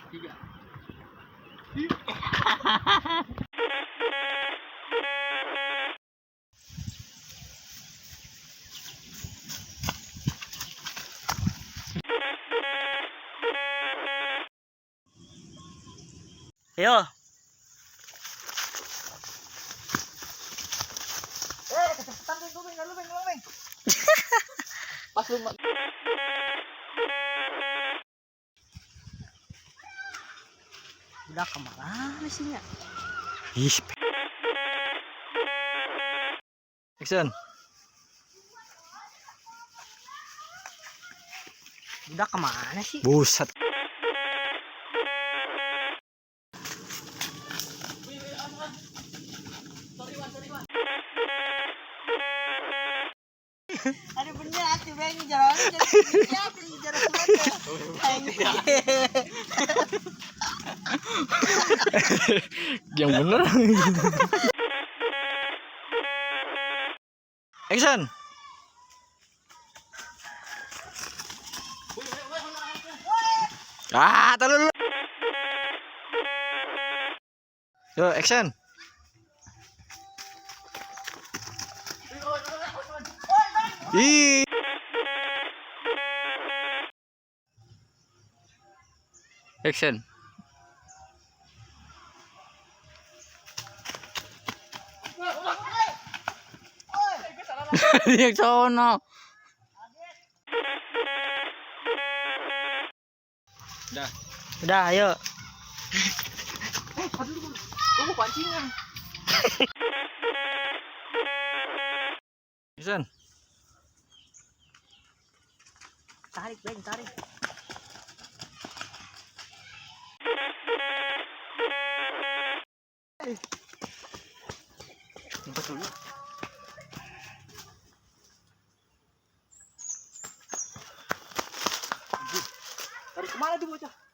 3. Ayo. Kecepatan lubeng. Pas lu. Udah kemana sih nya? Ih. Action. Udah kemana sih? Buset. Ada bener hati bang jalan Yang bener. Action. Tahu. Yo, action. Ih. Action. Yang sono. Udah ayo. Tunggu pancingan. Action. Tarik bang tarik. Tempat dulu. Tarik kemana tuh bocah?